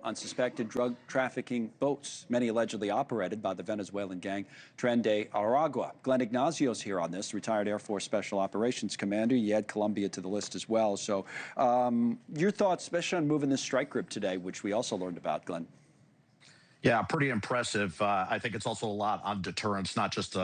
on suspected drug trafficking boats, many allegedly operated by the Venezuelan gang Tren de Aragua. Glenn Ignazio's here on this, retired Air Force Special Operations Commander. You add Colombia to the list as well. So your thoughts, especially on moving this strike group today, which we also learned about, Glenn? Yeah, pretty impressive. I think it's also a lot on deterrence, not just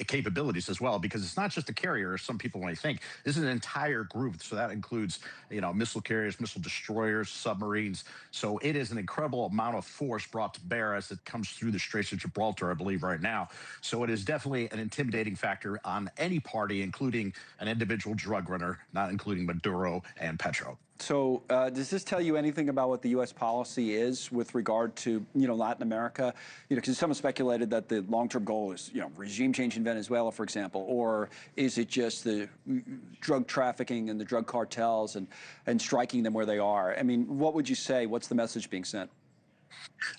capabilities as well, because it's not just a carrier, as some people may think. This is an entire group, so that includes, missile carriers, missile destroyers, submarines. So it is an incredible amount of force brought to bear as it comes through the Straits of Gibraltar, I believe, right now. So it is definitely an intimidating factor on any party, including an individual drug runner, not including Maduro and Petro. So does this tell you anything about what the U.S. policy is with regard to, Latin America? Because someone speculated that the long-term goal is, regime change in Venezuela, for example, or is it just the drug trafficking and the drug cartels and striking them where they are? I mean, what would you say? What's the message being sent?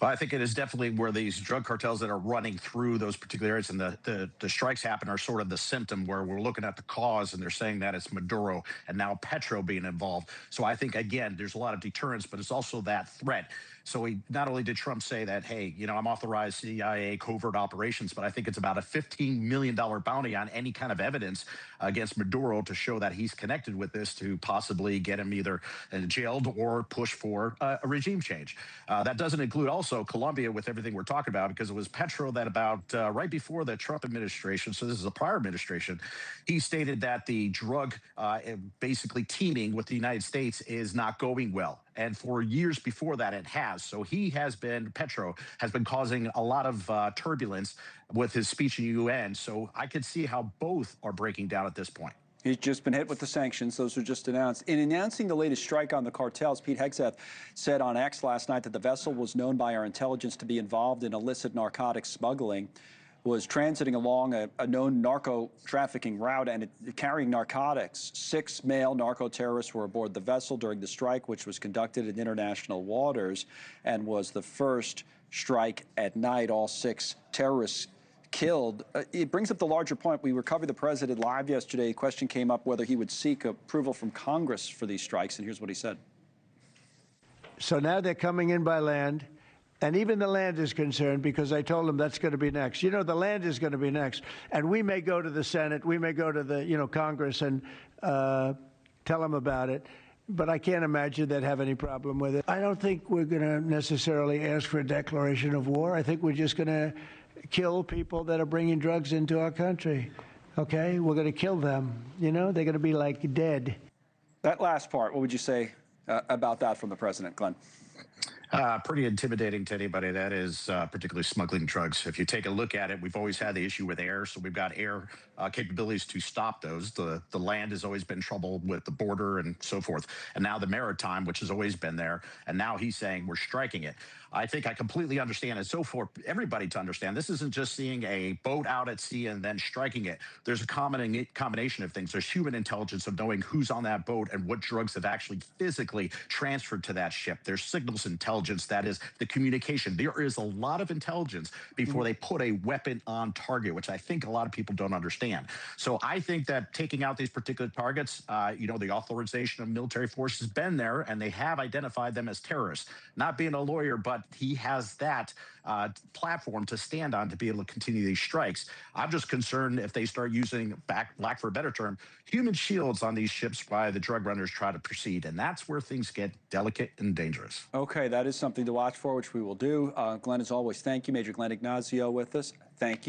Well, I think it is definitely where these drug cartels that are running through those particular areas and the strikes happen are sort of the symptom where we're looking at the cause and they're saying that it's Maduro and now Petro being involved. So I think, again, there's a lot of deterrence, but it's also that threat. So not only did Trump say that, hey, I'm authorized CIA covert operations, but I think it's about a $15 million bounty on any kind of evidence against Maduro to show that he's connected with this to possibly get him either jailed or push for a regime change. That doesn't include also Colombia with everything we're talking about, because it was Petro that about right before the Trump administration, so this is a prior administration, he stated that the drug basically teaming with the United States is not going well. And for years before that, it has. So Petro has been causing a lot of turbulence with his speech in UN. So I could see how both are breaking down at this point. He's just been hit with the sanctions. Those were just announced. In announcing the latest strike on the cartels, Pete Hegseth said on X last night that the vessel was known by our intelligence to be involved in illicit narcotics smuggling, was transiting along a known narco trafficking route and carrying narcotics. 6 male narco terrorists were aboard the vessel during the strike, which was conducted in international waters and was the first strike at night. All 6 terrorists killed. It brings up the larger point. We covered the president live yesterday. The question came up whether he would seek approval from Congress for these strikes, and here's what he said. So now they're coming in by land, and even the land is concerned because I told them that's going to be next. The land is going to be next, and we may go to the Senate, we may go to the Congress and tell them about it. But I can't imagine they'd have any problem with it. I don't think we're going to necessarily ask for a declaration of war. I think we're just going to kill people that are bringing drugs into our country. Okay? We're going to kill them. They're going to be like dead. That last part, what would you say about that from the president, Glenn? Pretty intimidating to anybody that is particularly smuggling drugs. If you take a look at it, we've always had the issue with air, so we've got air capabilities to stop those. The land has always been trouble with the border and so forth, and now the maritime, which has always been there, and now he's saying we're striking it. I think I completely understand, and so for everybody to understand, this isn't just seeing a boat out at sea and then striking it. There's a combination of things. There's human intelligence of knowing who's on that boat and what drugs have actually physically transferred to that ship. There's signals intelligence, that is the communication. There is a lot of intelligence before they put a weapon on target, which I think a lot of people don't understand. So I think that taking out these particular targets, the authorization of military force has been there, and they have identified them as terrorists. Not being a lawyer, but he has that platform to stand on to be able to continue these strikes. I'm just concerned if they start using, lack for a better term, human shields on these ships while the drug runners try to proceed. And that's where things get delicate and dangerous. Okay, that is something to watch for, which we will do. Glenn, as always, thank you. Major Glenn Ignazio with us. Thank you.